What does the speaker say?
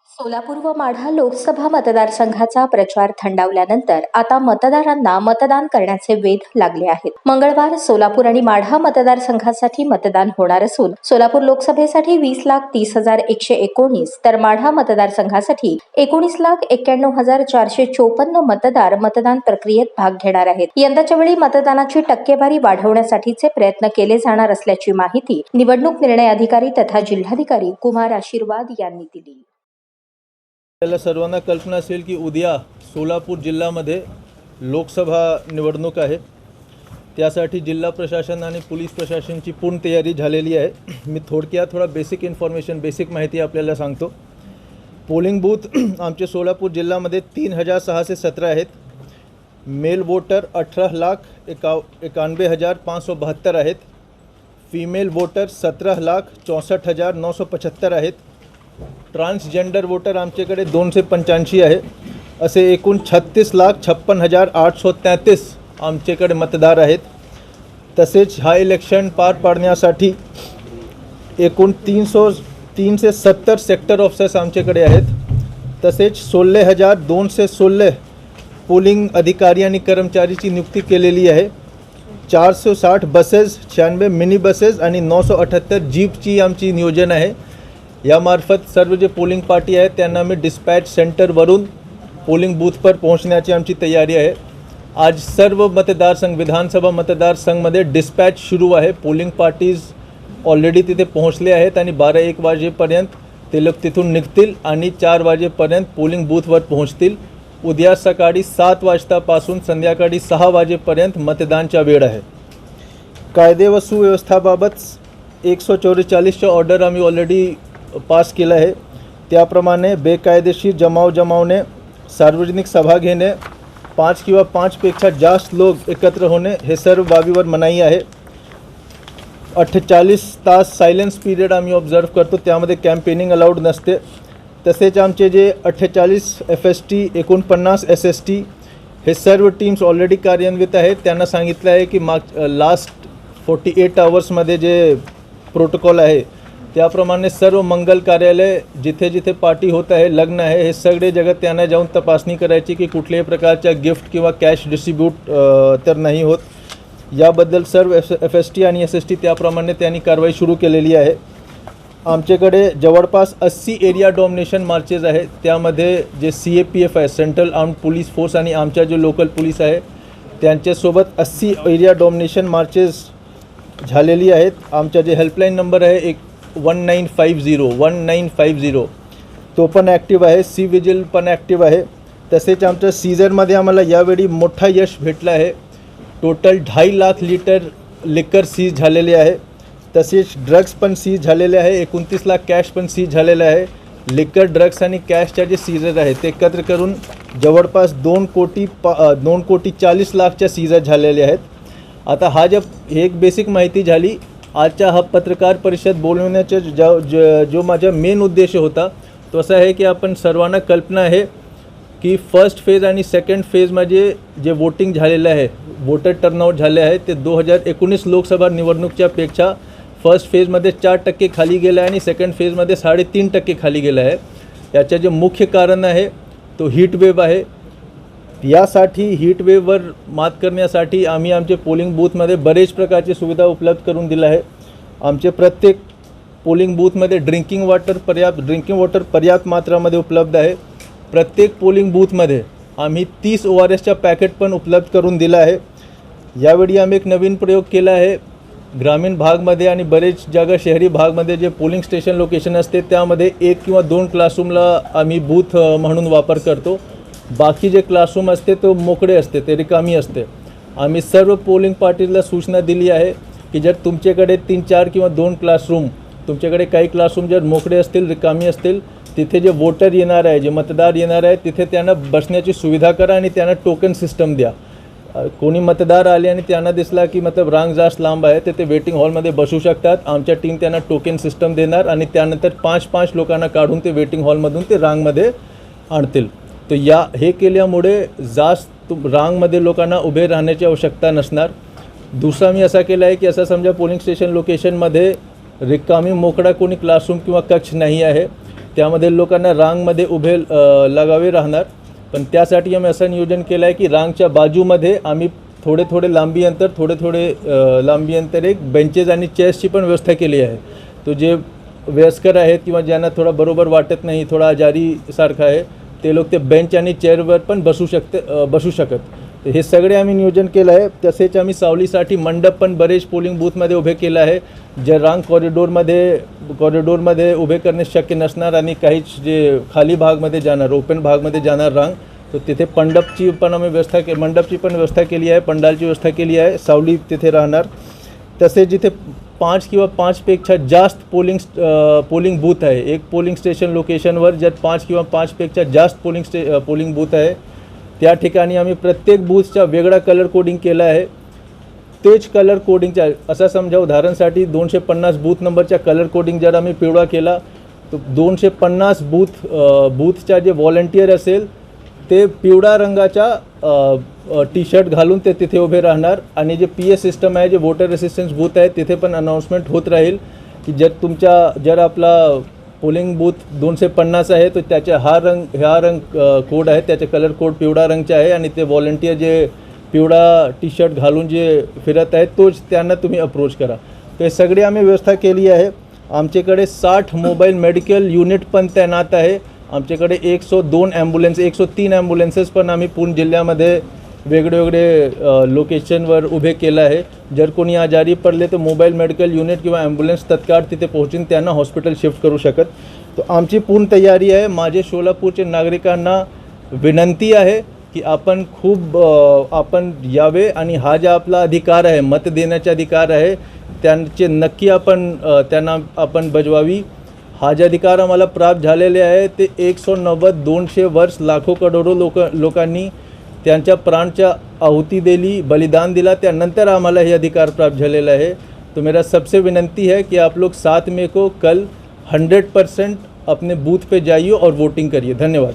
सोलापूर व माढा लोकसभा मतदारसंघाचा प्रचार थंडावल्यानंतर आता मतदारांना मतदान करण्याचे वेध लागले आहेत. मंगळवार सोलापूर आणि माढा मतदारसंघासाठी मतदान होणार असून सोलापूर लोकसभेसाठी 20,30,119 तर माढा मतदारसंघासाठी 19,91,454 मतदार मतदान प्रक्रियेत भाग घेणार आहेत. यंदाच्या वेळी मतदानाची टक्केवारी वाढवण्यासाठीचे प्रयत्न केले जाणार असल्याची माहिती निवडणूक निर्णय अधिकारी तथा जिल्हाधिकारी कुमार आशीर्वाद यांनी दिली. आपल्याला सर्वांना कल्पना असेल की उद्या सोलापूर जिल्ह्यामध्ये लोकसभा निवडणूक आहे. त्यासाठी जिल्हा प्रशासन आणि पोलीस प्रशासनाची पूर्ण तयारी झालेली आहे. मी थोडक्यात बेसिक माहिती आपल्याला सांगतो. पोलिंग बूथ आमचे सोलापूर जिल्ह्यामध्ये 3,617 आहेत. मेल वोटर 18,91,572 आहेत. फीमेल वोटर 17,64,975 आहेत. ट्रान्सजेंडर वोटर आमच्याकडे 285 आहे. असे एकूण 36,56,833 आमच्याकडे मतदार आहेत. तसेच हा इलेक्शन पार पाडण्यासाठी एकूण 370 सेक्टर ऑफिसर्स आमच्याकडे आहेत. तसेच 16,216 पोलिंग अधिकारी आणि कर्मचारीची नियुक्ती केलेली आहे. 460 बसेस, 96 मिनी बसेस आणि 978 जीपची आमची नियोजन आहे. यामार्फत सर्व जे पोलिंग पार्टी आहेत त्यांना मी डिस्पॅच सेंटरवरून पोलिंग बूथ पर पोहोचण्याची आमची तयारी आहे. आज सर्व मतदारसंघ विधानसभा मतदारसंघमध्ये डिस्पॅच सुरू आहे. पोलिंग पार्टीज ऑलरेडी तिथे पोहोचले आहेत आणि 12-1 वाजेपर्यंत ते लोक तिथून निघतील आणि 4 वाजेपर्यंत पोलिंग बूथवर पोहोचतील. उद्या सकाळी 7 वाजतापासून संध्याकाळी 6 वाजेपर्यंत मतदानचा वेळ आहे. कायदे व सुव्यवस्थाबाबत 144चा ऑर्डर आम्ही ऑलरेडी पास केला आहे. त्याप्रमाणे बेकायदेशीर जमावने, सार्वजनिक सभा घेणे, 5 किंवा 5पेक्षा जास्त लोक एकत्र होणे हे सर्व बाबीवर मनाई आहे. 48 तास सायलेन्स पिरियड आम्ही ऑब्झर्व करतो, त्यामध्ये कॅम्पेनिंग अलाउड नसते. तसेच आमचे जे 48 FST 49 SST हे सर्व टीम्स ऑलरेडी कार्यान्वित आहेत. त्यांना सांगितलं आहे की लास्ट 48 आवर्समध्ये जे प्रोटोकॉल आहे त्याप्रमाणे सर्व मंगल कार्यालय जिथे जिथे पार्टी होत आहे, लग्न आहे, हे सगळे जगत त्यांना जाऊन तपासणी करायची की कुठल्याही प्रकारच्या गिफ्ट किंवा कॅश डिस्ट्रीब्यूट तर नाही होत. याबद्दल सर्व FST आणि SST त्याप्रमाणे त्यांनी कारवाई सुरू केलेली आहे. आमच्याकडे जवळपास 80 एरिया डॉमिनेशन मार्चेस आहेत. त्यामध्ये जे CAPF आहे, सेंट्रल आर्म्ड पोलीस फोर्स, आणि आमच्या जे लोकल पोलीस आहे त्यांच्यासोबत 80 एरिया डॉमिनेशन मार्चेस झालेली आहेत. आमचा जे हेल्पलाईन नंबर आहे 1950 तो पण ॲक्टिव्ह आहे. सी विजिल पण ॲक्टिव्ह आहे. तसेच आमच्या सीझनमध्ये आम्हाला यावेळी मोठा यश भेटलं आहे. टोटल 2.5 लाख लिटर लिकर सीज झालेले आहे. तसेच ड्रग्स पण सीज झालेले आहे. 29 लाख कॅश पण सीज झालेलं आहे. लिकर, ड्रग्स आणि कॅशच्या जे सीजर आहेत ते एकत्र करून जवळपास 2,40,40,00,000च्या सीजर झालेले आहेत. आता हा एक बेसिक माहिती झाली. आजच्या हा पत्रकार परिषद बोलवण्याचा जो माझा मेन उद्देश होता तो असा आहे की आपण सर्वांना कल्पना आहे की फर्स्ट फेज आणि सेकंड फेजमध्ये जे वोटिंग झालेलं आहे, वोटर टर्नआउट झाले आहे ते 2019 लोकसभा निवडणुकीच्या पेक्षा फर्स्ट फेजमध्ये 4% खाली गेलं आहे आणि सेकंड फेजमध्ये 3.5% खाली गेलं आहे. याचं जे मुख्य कारण आहे तो हीट वेव्ह आहे. यासाठी हीट वेव्हवर मात करण्यासाठी आम्ही आमचे पोलिंग बूथमध्ये बरेच प्रकारची सुविधा उपलब्ध करून दिला आहे. आमचे प्रत्येक पोलिंग बूथमध्ये ड्रिंकिंग वॉटर पर्याप्त मात्रामध्ये उपलब्ध आहे. प्रत्येक पोलिंग बूथमध्ये आम्ही 30 ORSच्या पॅकेट पण उपलब्ध करून दिला आहे. यावेळी आम्ही एक नवीन प्रयोग केला आहे. ग्रामीण भागमध्ये आणि बरेच जागा शहरी भागमध्ये जे पोलिंग स्टेशन लोकेशन असते त्यामध्ये 1 किंवा 2 क्लासरूमला आम्ही बूथ म्हणून वापर करतो. बाकी जे क्लासरूम असते तो मोकळे असते, ते रिकामी असते. आम्ही सर्व पोलिंग पार्टीला सूचना दिली आहे की जर तुमच्याकडे 3-4 किंवा 2 क्लासरूम, तुमच्याकडे काही क्लासरूम जर मोकळे असतील, रिकामी असतील, तिथे जे वोटर येणार आहे, जे मतदार येणार आहे, तिथे त्यांना बसण्याची सुविधा करा आणि त्यांना टोकन सिस्टम द्या. कोणी मतदार आले आणि त्यांना दिसला की रांग जास्त लांब आहे तर ते वेटिंग हॉलमध्ये बसू शकतात. आमच्या टीम त्यांना टोकन सिस्टम देणार आणि त्यानंतर 5-5 लोकांना काढून ते वेटिंग हॉलमधून ते रांगमध्ये आणतील. तर हे केल्यामुळे जास्त रांगमध्ये लोकांना उभे राहण्याची आवश्यकता नसणार. दुसरा मी असा केला आहे की असं समजा पोलिंग स्टेशन लोकेशनमध्ये रिकामी मोकळा कोणी क्लासरूम किंवा कक्ष नाही आहे त्यामध्ये लोकांना रांगमध्ये उभे लगावे राहणार. पण त्यासाठी आम्ही असं नियोजन केलं आहे की रांगच्या बाजूमध्ये आम्ही थोडे लांबी अंतर एक बेंचेस आणि चेअर्सची पण व्यवस्था केली आहे. तो जे वयस्कर आहेत किंवा ज्यांना थोडा बरोबर वाटत नाही, थोडा आजारीसारखं आहे, ते लोक ते बेंच आणि चेअरवर पण बसू शकत. तर हे सगळे आम्ही नियोजन केलं आहे. तसेच आम्ही सावलीसाठी मंडप पण बरेच पोलिंग बूथमध्ये उभे केलं आहे. जे रांग कॉरिडोरमध्ये उभे करणे शक्य नसणार आणि काहीच जे खाली भागमध्ये जाणार, ओपन भागमध्ये जाणार रांग, तर तिथे मंडपची पण व्यवस्था केली आहे, पंडालची व्यवस्था केली आहे. सावली तिथे राहणार. तसेच जिथे 5 किंवा 5पेक्षा जास्त पोलिंग बूथ आहे, एक पोलिंग स्टेशन लोकेशनवर जर 5 किंवा 5पेक्षा जास्त पोलिंग बूथ आहे, त्या ठिकाणी आम्ही प्रत्येक बूथचा वेगळा कलर कोडिंग केला आहे. तेच कलर कोडिंगच्या असा समजा उदाहरणासाठी 250 बूथ नंबरचा कलर कोडिंग जर आम्ही पिवळा केला, तर 250 बूथच्या जे व्हॉलंटियर असेल ते पिवळा रंगाचा टी शर्ट घालून ते तिथे उभे राहणार. आणि जे PS सिस्टम आहे, जे वोटर असिस्टन्स बूथ आहे, तिथे पण अनाउन्समेंट होत राहील की जर आपला पोलिंग बूथ 250 आहे तर त्याचा हा रंग कोड आहे, त्याचे कलर कोड पिवळा रंगचे आहे आणि ते व्हॉलंटियर जे पिवळा टी शर्ट घालून जे फिरत आहेत तोच त्यांना तुम्ही अप्रोच करा. ते सगळे आम्ही व्यवस्था केली आहे. आमच्याकडे 60 मोबाईल मेडिकल युनिट पण तैनात आहे. आमच्याकडे 103 ॲम्ब्युलन्सेस पण आम्ही पूर्ण जिल्ह्यामध्ये वेगळे लोकेशनवर उभे केलं आहे. जर कोणी आजारी पडले तर मोबाईल मेडिकल युनिट किंवा ॲम्ब्युलन्स तत्काळ तिथे पोहोचून त्यांना हॉस्पिटल शिफ्ट करू शकत. तर आमची पूर्ण तयारी आहे. माझे सोलापूरचे नागरिकांना विनंती आहे की आपण यावे आणि हा जो आपला अधिकार आहे, मत देण्याचा अधिकार आहे, त्यांचे नक्की त्यांना आपण बजवावी. हा जे अधिकार आम्हाला प्राप्त झालेले आहे ते 190-200 वर्ष लाखो करोडो लोकांनी त्यांच्या प्राणच्या आहुती दिली, बलिदान दिला, त्यानंतर आम्हाला हे अधिकार प्राप्त झालेला है. तो मेरा सबसे विनंती है कि आप लोग 7 मई को कल 100% अपने बूथ पे जाइए और वोटिंग करिए. धन्यवाद.